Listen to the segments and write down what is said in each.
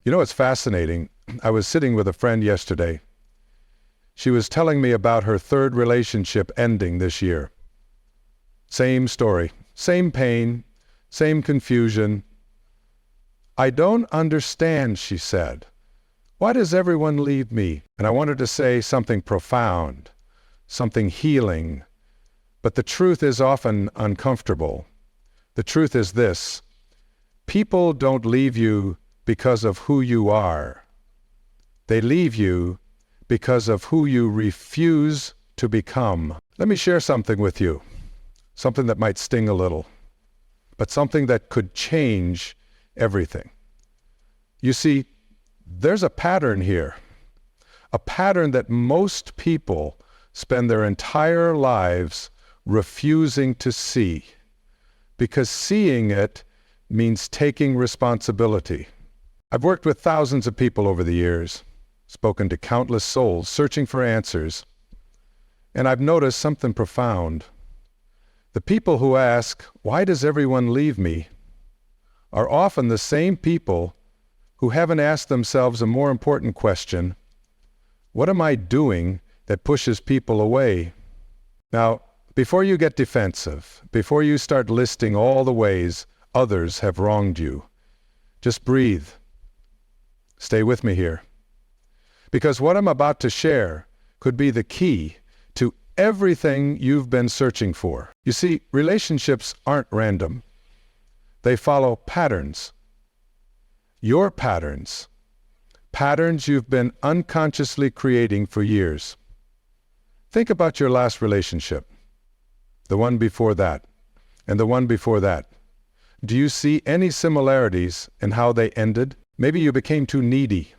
You know, it's fascinating. I was sitting with a friend yesterday. She was telling me about her third relationship ending this year. Same story, same pain, same confusion. I don't understand, she said. Why does everyone leave me? And I wanted to say something profound, something healing. But the truth is often uncomfortable. The truth is this: people don't leave you because of who you are. They leave you because of who you refuse to become. Let me share something with you, something that might sting a little, but something that could change everything. You see, there's a pattern here, a pattern that most people spend their entire lives refusing to see, because seeing it means taking responsibility. I've worked with thousands of people over the years, spoken to countless souls searching for answers, and I've noticed something profound. The people who ask, "Why does everyone leave me?" are often the same people who haven't asked themselves a more important question: what am I doing that pushes people away? Now, before you get defensive, before you start listing all the ways others have wronged you, just breathe. Stay with me here. Because what I'm about to share could be the key to everything you've been searching for. You see, relationships aren't random. They follow patterns. Your patterns. Patterns you've been unconsciously creating for years. Think about your last relationship, the one before that, and the one before that. Do you see any similarities in how they ended? Maybe you became too needy,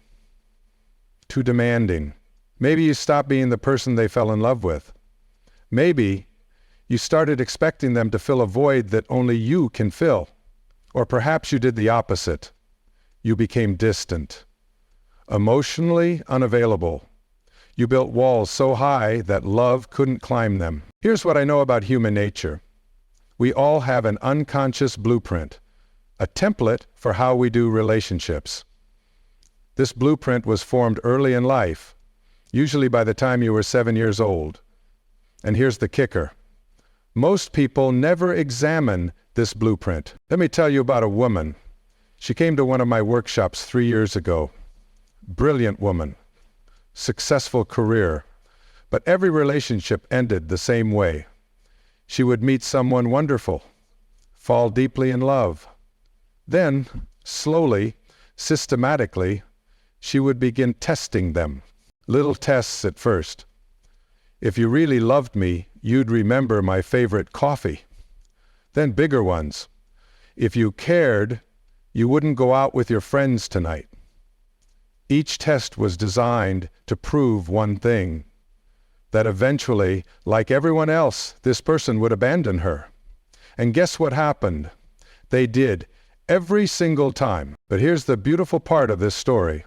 too demanding. Maybe you stopped being the person they fell in love with. Maybe you started expecting them to fill a void that only you can fill. Or perhaps you did the opposite. You became distant, emotionally unavailable. You built walls so high that love couldn't climb them. Here's what I know about human nature. We all have an unconscious blueprint, a template for how we do relationships. This blueprint was formed early in life, usually by the time you were 7 years old. And here's the kicker. Most people never examine this blueprint. Let me tell you about a woman. She came to one of my workshops 3 years ago. Brilliant woman, successful career, but every relationship ended the same way. She would meet someone wonderful, fall deeply in love. Then, slowly, systematically, she would begin testing them. Little tests at first. If you really loved me, you'd remember my favorite coffee. Then bigger ones. If you cared, you wouldn't go out with your friends tonight. Each test was designed to prove one thing, that eventually, like everyone else, this person would abandon her. And guess what happened? They did, every single time. But here's the beautiful part of this story.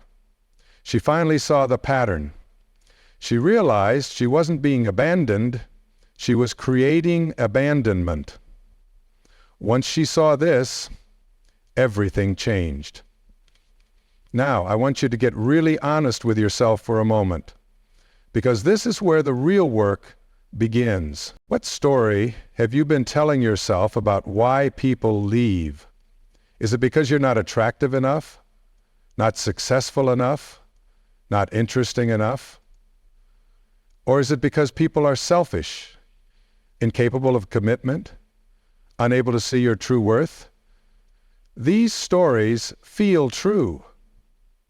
She finally saw the pattern. She realized she wasn't being abandoned, she was creating abandonment. Once she saw this, everything changed. Now, I want you to get really honest with yourself for a moment, because this is where the real work begins. What story have you been telling yourself about why people leave? Is it because you're not attractive enough? Not successful enough? Not interesting enough? Or is it because people are selfish, incapable of commitment, unable to see your true worth? These stories feel true.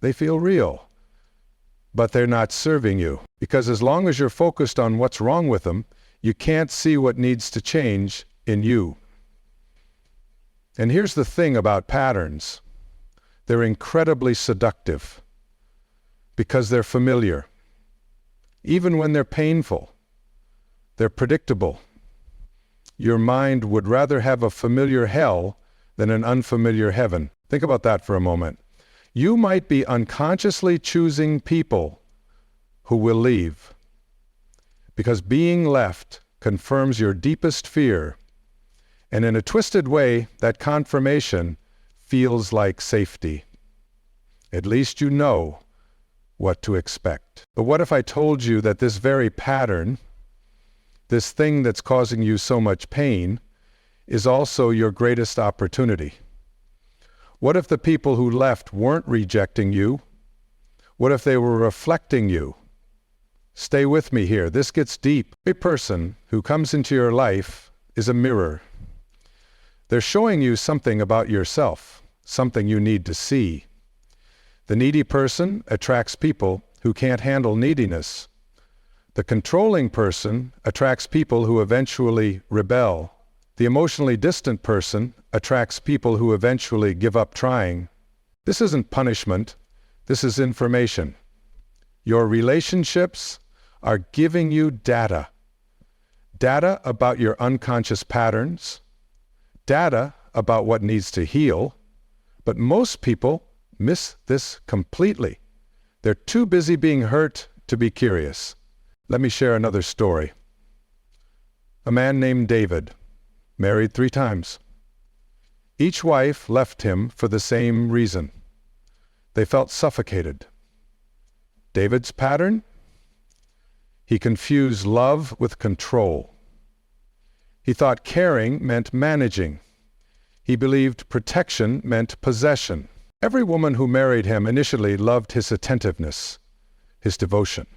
They feel real. But they're not serving you. Because as long as you're focused on what's wrong with them, you can't see what needs to change in you. And here's the thing about patterns. They're incredibly seductive because they're familiar. Even when they're painful, they're predictable. Your mind would rather have a familiar hell than an unfamiliar heaven. Think about that for a moment. You might be unconsciously choosing people who will leave, because being left confirms your deepest fear, and in a twisted way, that confirmation feels like safety. At least you know what to expect. But what if I told you that this very pattern, this thing that's causing you so much pain, is also your greatest opportunity? What if the people who left weren't rejecting you? What if they were reflecting you? Stay with me here. This gets deep. Every person who comes into your life is a mirror. They're showing you something about yourself, something you need to see. The needy person attracts people who can't handle neediness. The controlling person attracts people who eventually rebel. The emotionally distant person attracts people who eventually give up trying. This isn't punishment. This is information. Your relationships are giving you data. Data about your unconscious patterns, data about what needs to heal, but most people miss this completely. They're too busy being hurt to be curious. Let me share another story. A man named David, married 3 times. Each wife left him for the same reason. They felt suffocated. David's pattern? He confused love with control. He thought caring meant managing. He believed protection meant possession. Every woman who married him initially loved his attentiveness, his devotion.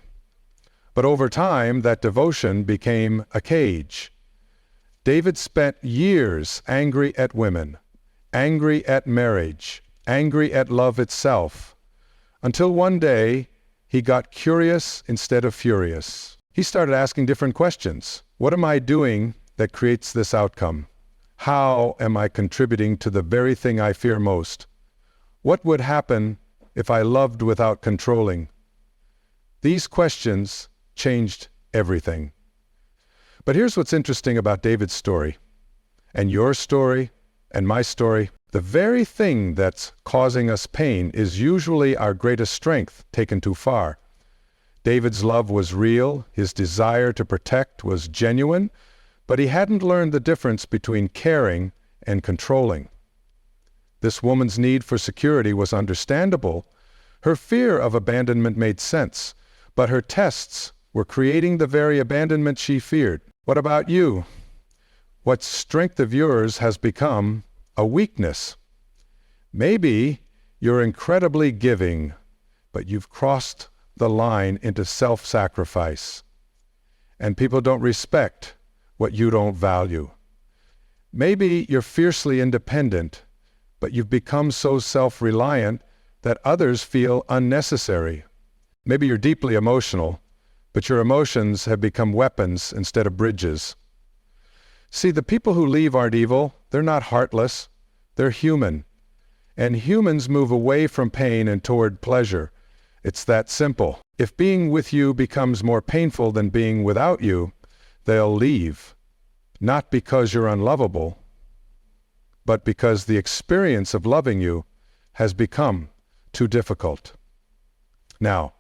But over time, that devotion became a cage. David spent years angry at women, angry at marriage, angry at love itself, until one day he got curious instead of furious. He started asking different questions. What am I doing that creates this outcome? How am I contributing to the very thing I fear most? What would happen if I loved without controlling? These questions changed everything. But here's what's interesting about David's story, and your story, and my story. The very thing that's causing us pain is usually our greatest strength taken too far. David's love was real, his desire to protect was genuine, but he hadn't learned the difference between caring and controlling. This woman's need for security was understandable. Her fear of abandonment made sense, but her tests were creating the very abandonment she feared. What about you? What strength of yours has become a weakness? Maybe you're incredibly giving, but you've crossed the line into self-sacrifice, and people don't respect what you don't value. Maybe you're fiercely independent, but you've become so self-reliant that others feel unnecessary. Maybe you're deeply emotional, but your emotions have become weapons instead of bridges. See, the people who leave aren't evil. They're not heartless. They're human. And humans move away from pain and toward pleasure. It's that simple. If being with you becomes more painful than being without you, they'll leave. Not because you're unlovable, but because the experience of loving you has become too difficult. Now,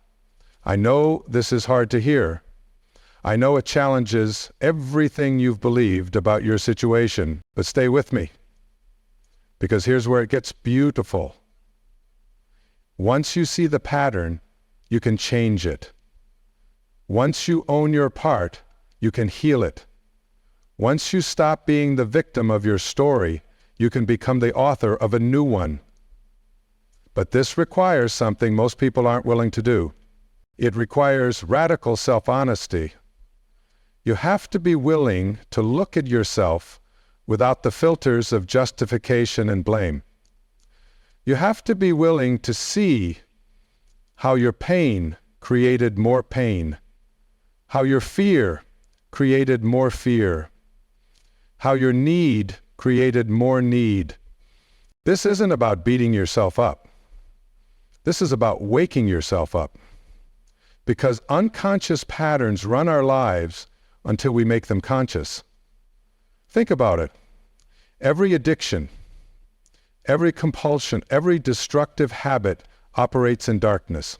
I know this is hard to hear. I know it challenges everything you've believed about your situation, but stay with me, because here's where it gets beautiful. Once you see the pattern, you can change it. Once you own your part, you can heal it. Once you stop being the victim of your story, you can become the author of a new one. But this requires something most people aren't willing to do. It requires radical self-honesty. You have to be willing to look at yourself without the filters of justification and blame. You have to be willing to see how your pain created more pain, how your fear created more fear, how your need created more need. This isn't about beating yourself up. This is about waking yourself up. Because unconscious patterns run our lives until we make them conscious. Think about it. Every addiction, every compulsion, every destructive habit operates in darkness.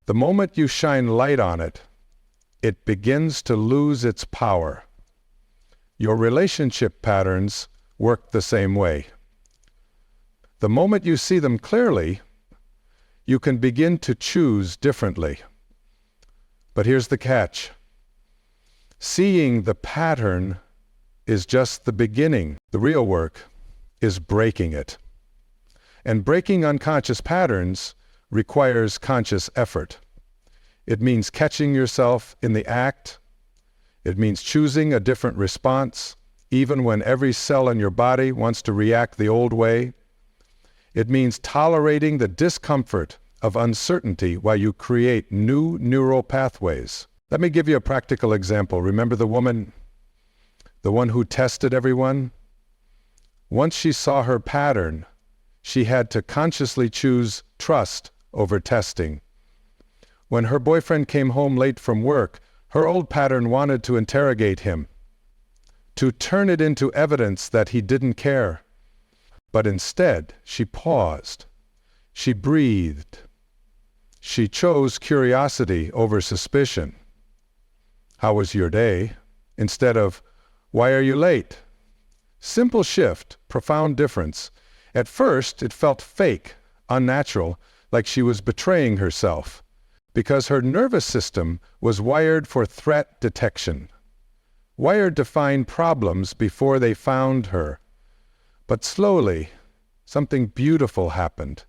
The moment you shine light on it, it begins to lose its power. Your relationship patterns work the same way. The moment you see them clearly, you can begin to choose differently. But here's the catch. Seeing the pattern is just the beginning. The real work is breaking it. And breaking unconscious patterns requires conscious effort. It means catching yourself in the act. It means choosing a different response, even when every cell in your body wants to react the old way. It means tolerating the discomfort of uncertainty while you create new neural pathways. Let me give you a practical example. Remember the woman, the one who tested everyone? Once she saw her pattern, she had to consciously choose trust over testing. When her boyfriend came home late from work, her old pattern wanted to interrogate him, to turn it into evidence that he didn't care. But instead, she paused. She breathed. She chose curiosity over suspicion. How was your day? Instead of, why are you late? Simple shift, profound difference. At first, it felt fake, unnatural, like she was betraying herself, because her nervous system was wired for threat detection, wired to find problems before they found her. But slowly, something beautiful happened.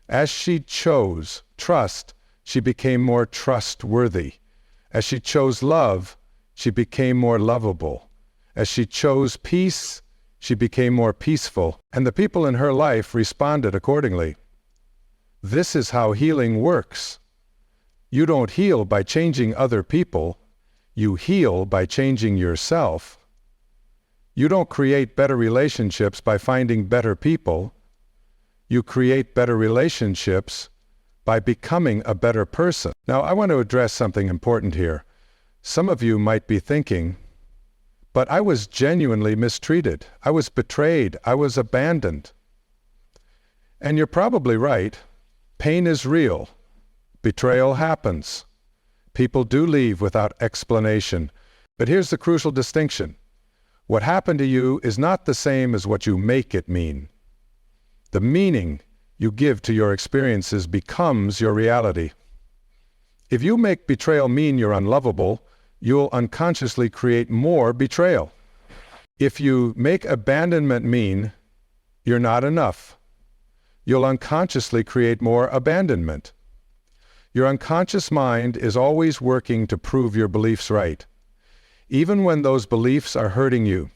As she chose trust, she became more trustworthy. As she chose love, she became more lovable. As she chose peace, she became more peaceful, and the people in her life responded accordingly. This is how healing works. You don't heal by changing other people. You heal by changing yourself. You don't create better relationships by finding better people. You create better relationships by becoming a better person. Now, I want to address something important here. Some of you might be thinking, but I was genuinely mistreated. I was betrayed. I was abandoned. And you're probably right. Pain is real. Betrayal happens. People do leave without explanation. But here's the crucial distinction. What happened to you is not the same as what you make it mean. The meaning you give to your experiences becomes your reality. If you make betrayal mean you're unlovable, you'll unconsciously create more betrayal. If you make abandonment mean you're not enough, you'll unconsciously create more abandonment. Your unconscious mind is always working to prove your beliefs right, even when those beliefs are hurting you.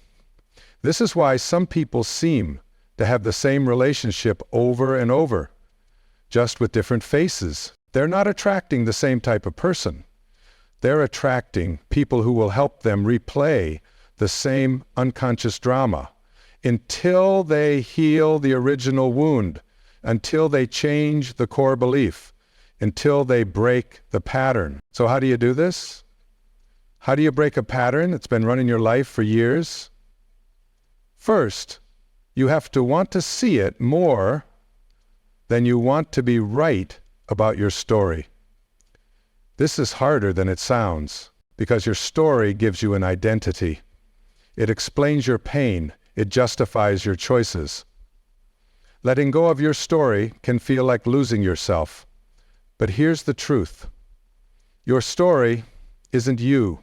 This is why some people seem to have the same relationship over and over, just with different faces. They're not attracting the same type of person. They're attracting people who will help them replay the same unconscious drama until they heal the original wound, until they change the core belief, until they break the pattern. So how do you do this? How do you break a pattern that's been running your life for years? First, you have to want to see it more than you want to be right about your story. This is harder than it sounds, because your story gives you an identity. It explains your pain. It justifies your choices. Letting go of your story can feel like losing yourself. But here's the truth. Your story isn't you.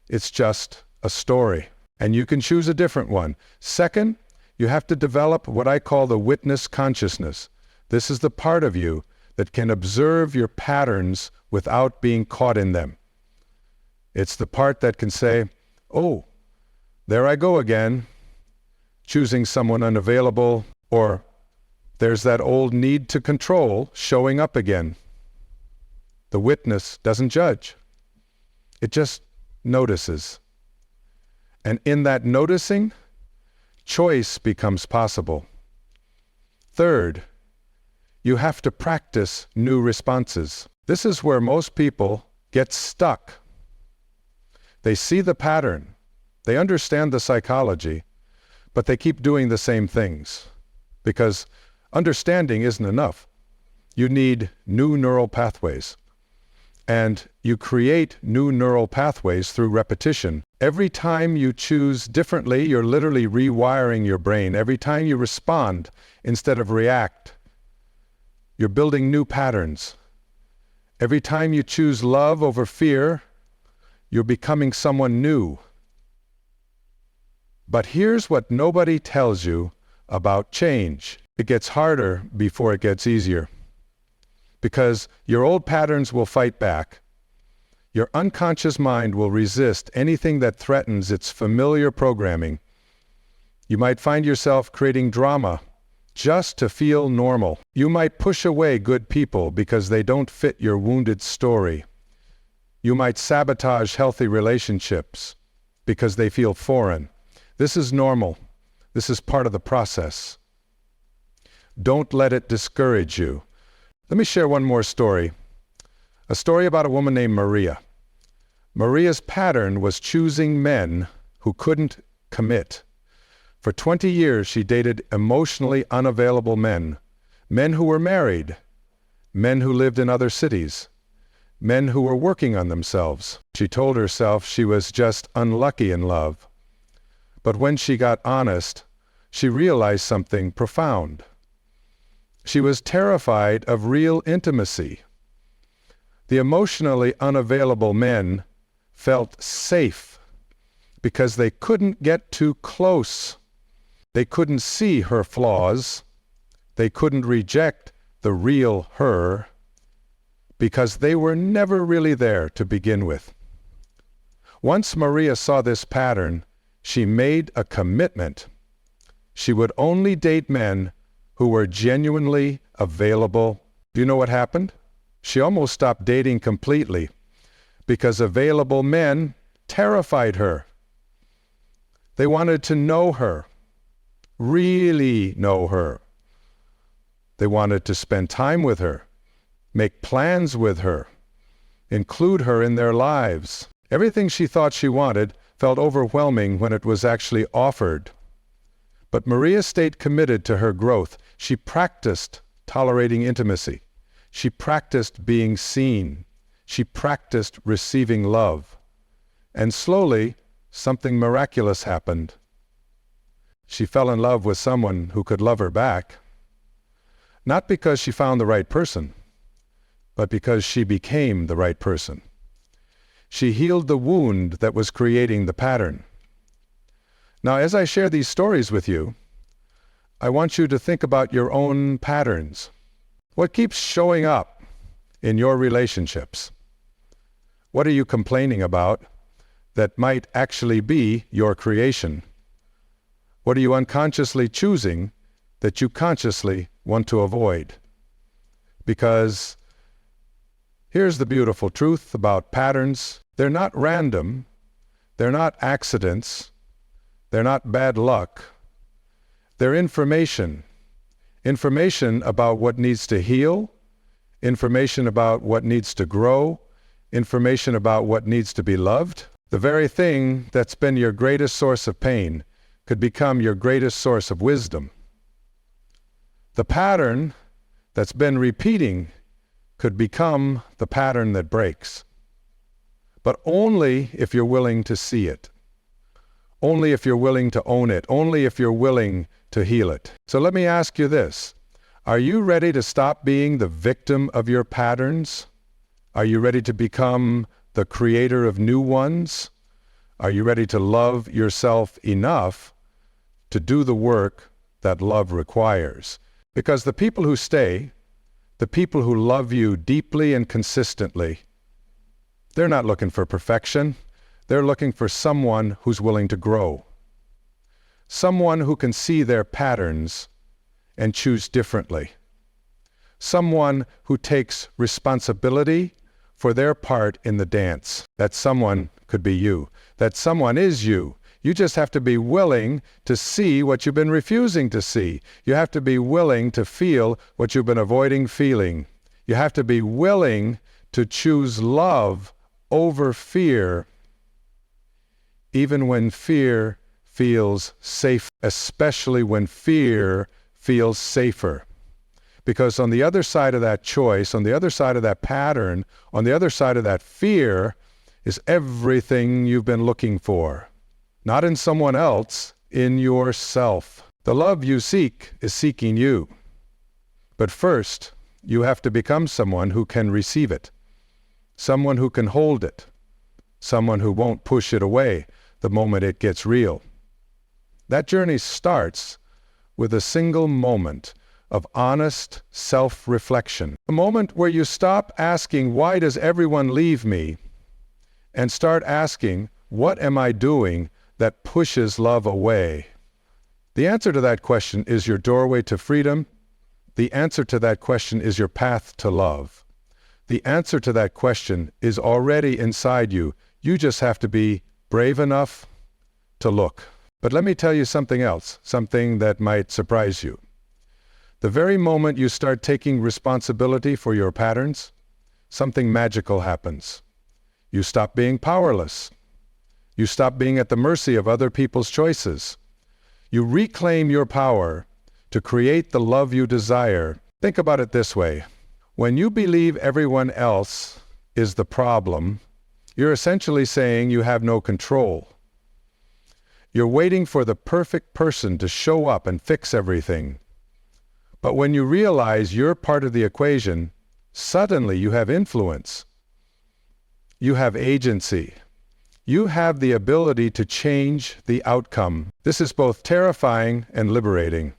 It's just a story, and you can choose a different one. Second, you have to develop what I call the witness consciousness. This is the part of you that can observe your patterns without being caught in them. It's the part that can say, oh, there I go again, choosing someone unavailable, or there's that old need to control showing up again. The witness doesn't judge. It just notices. And in that noticing, choice becomes possible. Third, you have to practice new responses. This is where most people get stuck. They see the pattern, they understand the psychology, but they keep doing the same things. Because understanding isn't enough. You need new neural pathways. And you create new neural pathways through repetition. Every time you choose differently, you're literally rewiring your brain. Every time you respond instead of react, You're building new patterns. Every time you choose love over fear, you're becoming someone new. But here's what nobody tells you about change. It gets harder before it gets easier. Because your old patterns will fight back. Your unconscious mind will resist anything that threatens its familiar programming. You might find yourself creating drama just to feel normal. You might push away good people because they don't fit your wounded story. You might sabotage healthy relationships because they feel foreign. This is normal. This is part of the process. Don't let it discourage you. Let me share one more story. A story about a woman named Maria. Maria's pattern was choosing men who couldn't commit. For 20 years, she dated emotionally unavailable men, men who were married, men who lived in other cities, men who were working on themselves. She told herself she was just unlucky in love. But when she got honest, she realized something profound. She was terrified of real intimacy. The emotionally unavailable men felt safe because they couldn't get too close. They couldn't see her flaws. They couldn't reject the real her because they were never really there to begin with. Once Maria saw this pattern, she made a commitment. She would only date men who were genuinely available. Do you know what happened? She almost stopped dating completely because available men terrified her. They wanted to know her, really know her. They wanted to spend time with her, make plans with her, include her in their lives. Everything she thought she wanted felt overwhelming when it was actually offered. But Maria stayed committed to her growth. She practiced tolerating intimacy. She practiced being seen. She practiced receiving love. And slowly, something miraculous happened. She fell in love with someone who could love her back. Not because she found the right person, but because she became the right person. She healed the wound that was creating the pattern. Now, as I share these stories with you, I want you to think about your own patterns. What keeps showing up in your relationships? What are you complaining about that might actually be your creation? What are you unconsciously choosing that you consciously want to avoid? Because here's the beautiful truth about patterns. They're not random. They're not accidents. They're not bad luck. They're information. Information about what needs to heal, information about what needs to grow, information about what needs to be loved. The very thing that's been your greatest source of pain could become your greatest source of wisdom. The pattern that's been repeating could become the pattern that breaks. But only if you're willing to see it. Only if you're willing to own it. Only if you're willing to heal it. So let me ask you this. Are you ready to stop being the victim of your patterns? Are you ready to become the creator of new ones? Are you ready to love yourself enough to do the work that love requires? Because the people who stay, the people who love you deeply and consistently, they're not looking for perfection. They're looking for someone who's willing to grow. Someone who can see their patterns and choose differently. Someone who takes responsibility for their part in the dance. That someone could be you. That someone is you. You just have to be willing to see what you've been refusing to see. You have to be willing to feel what you've been avoiding feeling. You have to be willing to choose love over fear, even when fear feels safe, especially when fear feels safer. Because on the other side of that choice, on the other side of that pattern, on the other side of that fear is everything you've been looking for. Not in someone else, in yourself. The love you seek is seeking you. But first, you have to become someone who can receive it, someone who can hold it, someone who won't push it away the moment it gets real. That journey starts with a single moment of honest self-reflection. A moment where you stop asking, why does everyone leave me? And start asking, what am I doing that pushes love away? The answer to that question is your doorway to freedom. The answer to that question is your path to love. The answer to that question is already inside you. You just have to be brave enough to look. But let me tell you something else, something that might surprise you. The very moment you start taking responsibility for your patterns, something magical happens. You stop being powerless. You stop being at the mercy of other people's choices. You reclaim your power to create the love you desire. Think about it this way. When you believe everyone else is the problem, you're essentially saying you have no control. You're waiting for the perfect person to show up and fix everything. But when you realize you're part of the equation, suddenly you have influence. You have agency. You have the ability to change the outcome. This is both terrifying and liberating.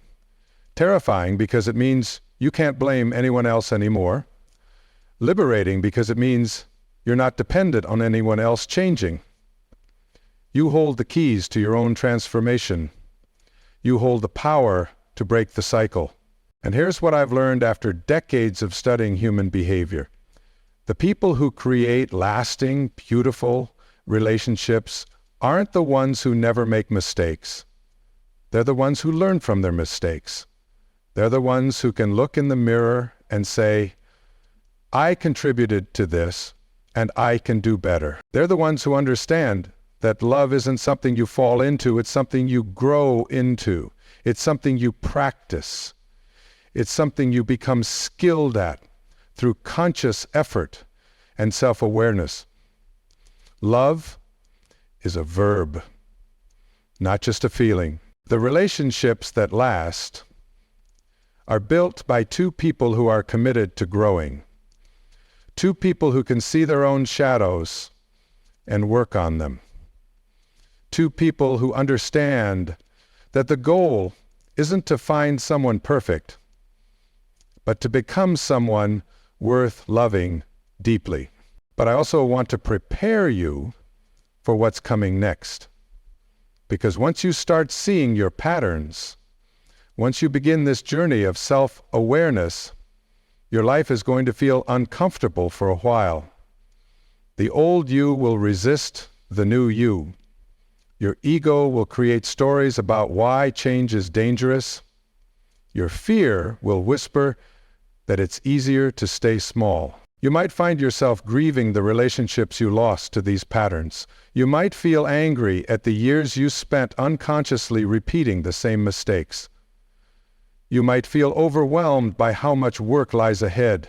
Terrifying because it means you can't blame anyone else anymore. Liberating because it means you're not dependent on anyone else changing. You hold the keys to your own transformation. You hold the power to break the cycle. And here's what I've learned after decades of studying human behavior. The people who create lasting, beautiful relationships aren't the ones who never make mistakes. They're the ones who learn from their mistakes. They're the ones who can look in the mirror and say, I contributed to this, and I can do better. They're the ones who understand that love isn't something you fall into, it's something you grow into. It's something you practice. It's something you become skilled at through conscious effort and self-awareness. Love is a verb, not just a feeling. The relationships that last are built by two people who are committed to growing. Two people who can see their own shadows and work on them. Two people who understand that the goal isn't to find someone perfect, but to become someone worth loving deeply. But I also want to prepare you for what's coming next. Because once you start seeing your patterns, once you begin this journey of self-awareness, your life is going to feel uncomfortable for a while. The old you will resist the new you. Your ego will create stories about why change is dangerous. Your fear will whisper that it's easier to stay small. You might find yourself grieving the relationships you lost to these patterns. You might feel angry at the years you spent unconsciously repeating the same mistakes. You might feel overwhelmed by how much work lies ahead.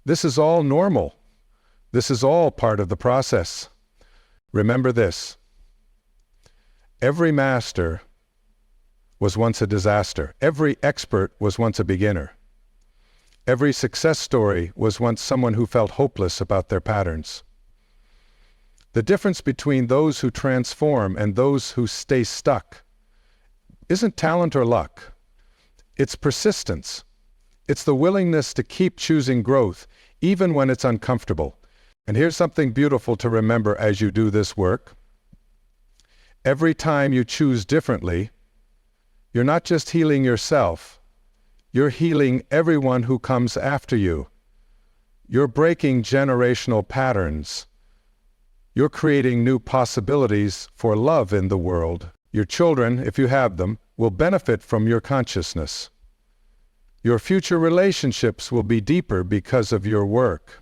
This is all normal. This is all part of the process. Remember this. Every master was once a disaster. Every expert was once a beginner. Every success story was once someone who felt hopeless about their patterns. The difference between those who transform and those who stay stuck isn't talent or luck. It's persistence. It's the willingness to keep choosing growth, even when it's uncomfortable. And here's something beautiful to remember as you do this work. Every time you choose differently, you're not just healing yourself, you're healing everyone who comes after you. You're breaking generational patterns. You're creating new possibilities for love in the world. Your children, if you have them, will benefit from your consciousness. Your future relationships will be deeper because of your work.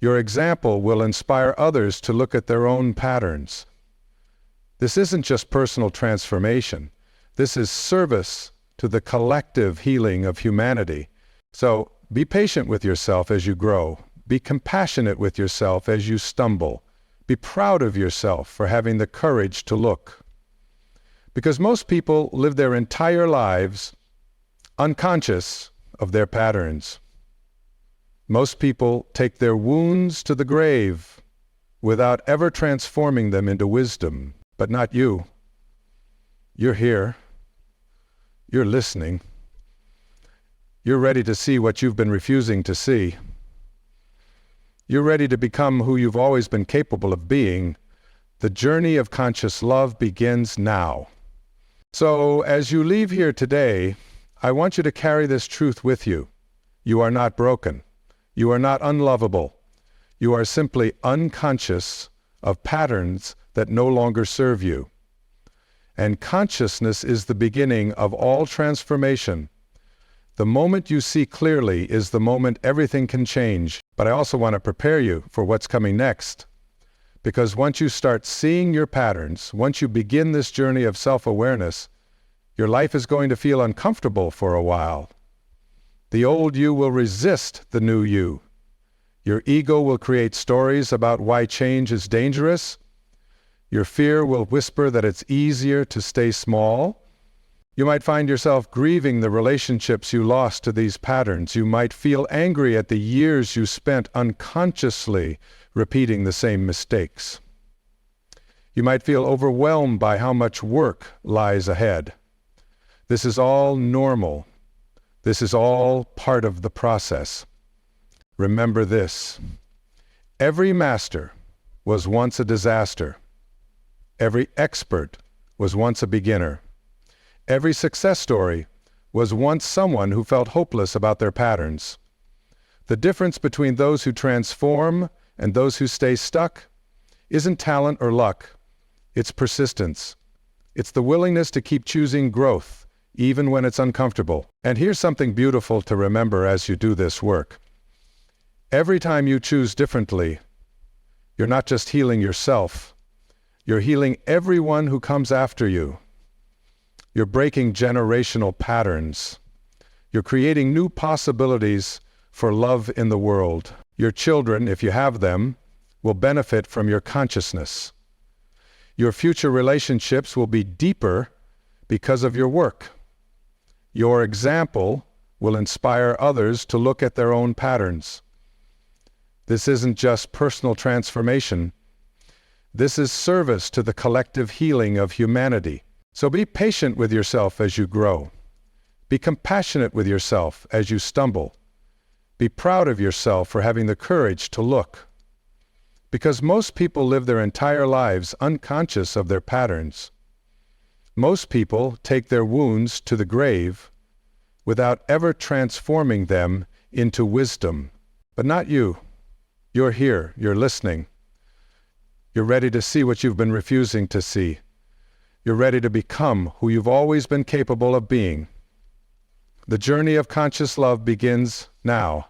Your example will inspire others to look at their own patterns. This isn't just personal transformation. This is service to the collective healing of humanity. So be patient with yourself as you grow. Be compassionate with yourself as you stumble. Be proud of yourself for having the courage to look. Because most people live their entire lives unconscious of their patterns. Most people take their wounds to the grave without ever transforming them into wisdom, but not you. You're here. You're listening. You're ready to see what you've been refusing to see. You're ready to become who you've always been capable of being. The journey of conscious love begins now. So, as you leave here today, I want you to carry this truth with you. You are not broken. You are not unlovable. You are simply unconscious of patterns that no longer serve you. And consciousness is the beginning of all transformation. The moment you see clearly is the moment everything can change. But I also want to prepare you for what's coming next. Because once you start seeing your patterns, once you begin this journey of self-awareness, your life is going to feel uncomfortable for a while. The old you will resist the new you. Your ego will create stories about why change is dangerous. Your fear will whisper that it's easier to stay small. You might find yourself grieving the relationships you lost to these patterns. You might feel angry at the years you spent unconsciously repeating the same mistakes. You might feel overwhelmed by how much work lies ahead. This is all normal. This is all part of the process. Remember this: every master was once a disaster. Every expert was once a beginner. Every success story was once someone who felt hopeless about their patterns. The difference between those who transform and those who stay stuck isn't talent or luck. It's persistence. It's the willingness to keep choosing growth, even when it's uncomfortable. And here's something beautiful to remember as you do this work. Every time you choose differently, you're not just healing yourself, you're healing everyone who comes after you. You're breaking generational patterns. You're creating new possibilities for love in the world. Your children, if you have them, will benefit from your consciousness. Your future relationships will be deeper because of your work. Your example will inspire others to look at their own patterns. This isn't just personal transformation. This is service to the collective healing of humanity. So be patient with yourself as you grow. Be compassionate with yourself as you stumble. Be proud of yourself for having the courage to look. Because most people live their entire lives unconscious of their patterns. Most people take their wounds to the grave without ever transforming them into wisdom. But not you. You're here. You're listening. You're ready to see what you've been refusing to see. You're ready to become who you've always been capable of being. The journey of conscious love begins now.